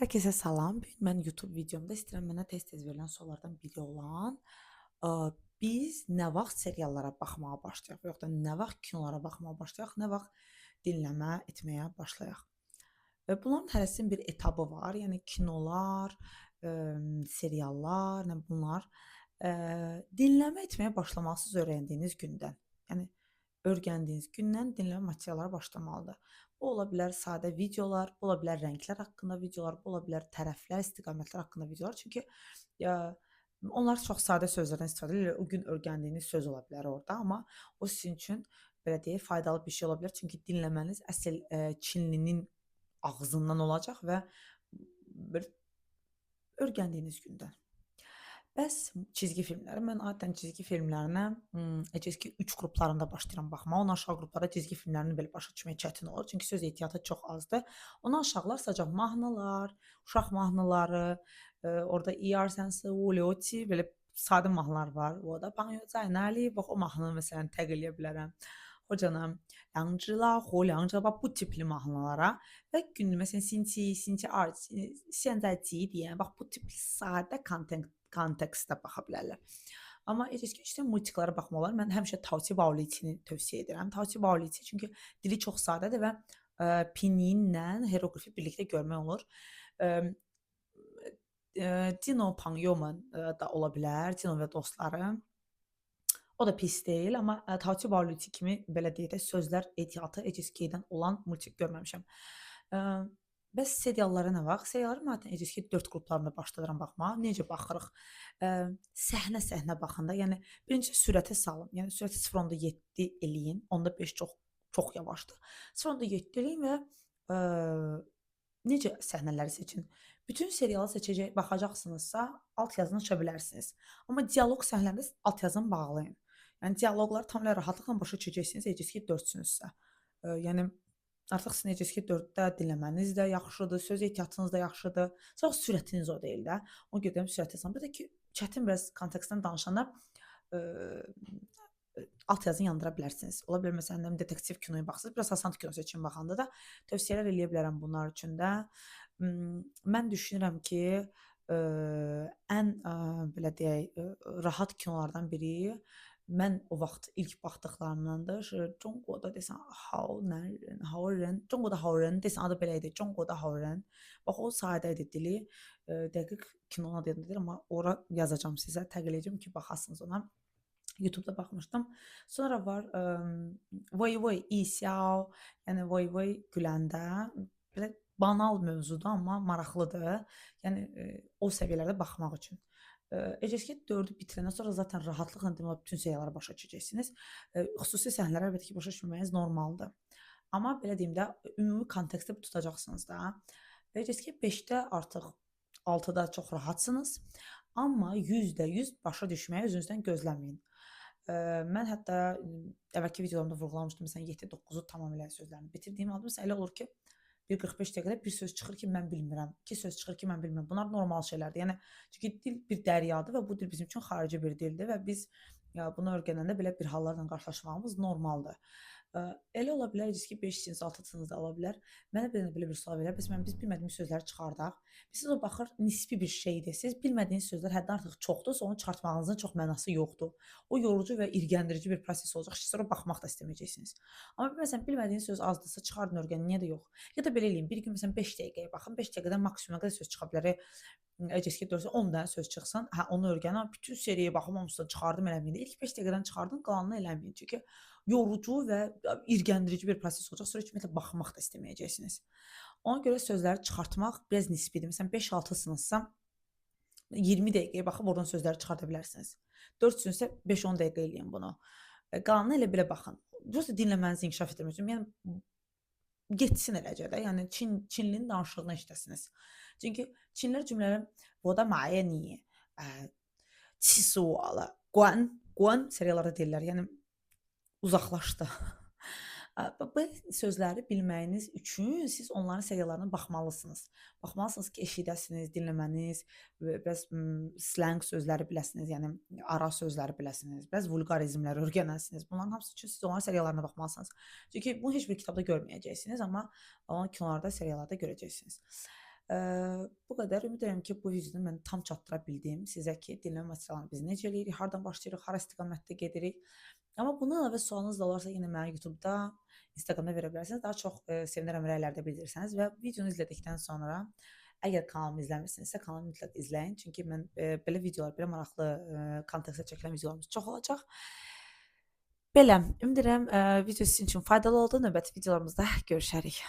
Herkese salam. Bu gün mən YouTube videomda istəyirəm mənə tez-tez verilən suallardan biri olan ə, biz nə vaxt seriallara baxmağa başlayaq, yox da nə vaxt kinolara baxmağa başlayaq, nə vaxt dinləmə etməyə başlayaq. Bunların hərəsinin bir etabı var. Yəni kinolar, seriallar, nə bunlar dinləmə etməyə başlamalısınız öyrəndiyiniz gündən. Yəni öyrəndiyiniz gündən dinləmə materiallara başlamalıdır. Bu ola bilər sadə videolar, bu ola bilər rənglər haqqında videolar, bu ola bilər tərəflər, istiqamətlər haqqında videolar. Çünki ya, onlar çox sadə sözlərdən istifadə edirlər. O gün öyrəndiyiniz söz ola bilər orada, amma o sizin üçün belə deyək, faydalı bir şey ola bilər. Çünki dinləməniz əsl Çinlinin ağzından olacaq və bir öyrəndiyiniz gündən. Bəs cizgi filmləri, mən adətən cizgi filmlərinə necəsə ki 3 qruplarında başlayıram baxmağa. Ondan aşağı qruplarda cizgi filmlərini belə başa düşmək çətin olur. Çünki söz ehtiyatı çox azdır. Ondan aşağılar sadəcə mahnılar, uşaq mahnıları, orada İyarsensi, Ulioti belə sadə mahnılar var. O da Banyo Zaynali, bax o mahnını məsələn təq eləyə bilərəm. O canım, 两只老虎，两只 bax bu tipli mahnılara və gün məsələn星期二现在几点bax bu tipli sadə kontekstdə baxa bilərlər. Amma eski multiklara baxmaq olar. Mən həmişə Tauci Baoliçini tövsiyə edirəm. Tauci Baoliçi çünki dili çox sadədir və pinyinlə heroqrifi birlikdə görmək olur. Ə, Dino Panyoman da ola bilər, Dino və dostları. O da pis deyil, amma Tauci Baoliçi kimi belə deyək də sözlər ehtiyatı HSK-dən olan multik görməmişəm. Ə, Bəs seriallara nə vaxt? Seriallara mən adətən HSK 4 qruplarında başlayıram baxmağa. Necə baxırıq? Səhnə-səhnə baxanda, yəni birinci sürətə salın. Yəni sürəti 0.7 eləyin. Onda 5 çox yavaşdır. 0.7 eləyin və necə səhnələri seçin? Bütün serialı baxacaqsınızsa, alt yazını aça bilərsiniz. Amma dialoq səhnələrində alt yazını bağlayın. Yəni dialoqları tamamilə rahatlıqla başa düşəcəksiniz, HSK 4-sünüzsə. Yəni artıq sizin HSK 4-də dinləməniz də yaxşıdır, söz ehtiyatınız da yaxşıdır. Çox sürətiniz o deyil də. Ona görə deyirəm sürət hesabı. Bir də ki, çətin biraz kontekstdən danışanda alt yazını yandıra bilərsiniz. Ola bilər məsələn detektiv kinoya baxsınız, biraz asan kino seçin baxanda da tövsiyələr eləyə bilərəm bunlar üçün də. Mən düşünürəm ki, ən belə deyək, rahat kinolardan biri mən o vaxt ilk baxdıqlarımdandır. 中国的 desən好人 中国的好人 desən adı belə idi. 中国的好人. Bax o sadə idi dili. Dəqiq kinonun adı yadımda deyil, amma ora yazacağam sizə, təq eləyəcəm ki, baxasınız ona. YouTube'da baxmışdım. Sonra var Vay Vay İ Xiao, yəni Vay Vay güləndə belə banal mövzudur, amma maraqlıdır. Yəni o səviyyələrdə baxmaq üçün. HSK 4-ü bitirəndən sonra zaten rahatlıqla demək bütün serialları başa düşəcəksiniz. Xüsusi səhnələri əlbəttə ki, başa düşməməniz normaldır. Amma belə deyim də, ümumi kontekstdə tutacaqsınız da. HSK 5-də artıq 6-da çox rahatsınız. Amma %100 başa düşməyi özünüzdən gözləməyin. Mən hətta əvvəlki videolarımda vurğulamışdım. Məsələn 7-9-u tamamilə sözlərini bitirdiğim halda məsələn elə olur ki, 1:45 dəqiqədə bir söz çıxır ki, mən bilmirəm. 2 söz çıxır ki, mən bilmirəm. Bunlar normal şeylərdir. Yəni çünki dil bir dəryadır və bu dil bizim üçün xarici bir dildir və biz bunu öyrənəndə belə bir hallarla qarşılaşmağımız normaldır. Elə ola bilər ki, 5-siniz, 6-sınız da ola bilər. Mənə belə bir sual verir. Bəs biz bilmədiyimiz sözləri çıxardaq. Siz o baxır nisbi bir şeydir. Siz bilmədiyiniz sözlər həddən artıq çoxdursa, onu çıxartmağınızın çox mənası yoxdur. O yorucu və irgəndirici bir proses olacaq. Siz sonra baxmaq da istəməyəcəksiniz. Amma məsələn bilmədiyiniz söz azdırsa çıxardın öyrənin, niyə də yox? Ya da belə eləyin. Bir gün məsələn 5 dəqiqəyə baxın. 5 dəqiqədən maksimum nə qədər söz çıxa bilər? HSK 4-sə 10 dənə söz çıxsın. Hə, onu öyrənin. Amma bütün seriyaya baxım hamısını çıxardım eləməyin. İlk 5 dəqiqədən çıxardın, qalanını eləməyin. Çünki yorucu və irgəndirici bir proses olacaq. Sonra ümumiyyətlə baxmaq da istəməyəcəksiniz. Ona görə sözləri çıxartmaq biraz nisbidir. Məsələn 5-6-sınızsa 20 dəqiqəyə baxıb oradan sözləri çıxarda bilərsiniz. 4-sünüzsə 5-10 dəqiqə eləyin bunu. Qalanını elə belə baxın. Prosta dinləmənizi inkişaf etdirmək üçün. Yəni getsin eləcə də. Yəni Çinlinin danışığını eşidəsiniz. Çünki Çinlər cümlələri "我的妈呀你", "气死我了", "滚" seriallarda deyirlər. Yəni uzaqlaşdı. Bu sözləri bilməyiniz üçün siz onların seriallarına baxmalısınız. Baxmalısınız ki, eşidəsiniz, dinləməniz, biraz slang sözləri biləsiniz, yəni ara sözləri biləsiniz, biraz vulqarizmləri öyrənəsiniz. Bunların hamısı üçün siz onların seriallarına baxmalısınız. Çünki bunu heç bir kitabda görməyəcəksiniz, amma onu kinolarda, seriallarda görəcəksiniz. Bu qədər. Ümid edirəm ki, bu videonu mən tam çatdıra bildim sizə ki, dinləmə materialını biz necə eləyirik, hardan başlayırıq, hara istiqamətdə gedirik. Amma bundan əlavə sualınız da olarsa yenə mənə YouTube'da, Instagramda verə bilərsiniz. Daha çox sevinərəm rəylərdə bildirirsəniz və videonu izlədikdən sonra əgər kanalımı izləmirsinizsə, kanalı mütləq izləyin. Çünki mən belə videolar, belə maraqlı kontekstdə çəkilən videolarımız çox olacaq. Belə, ümid edirəm video sizin üçün faydalı oldu. Növbəti videolarımızda görüşərik.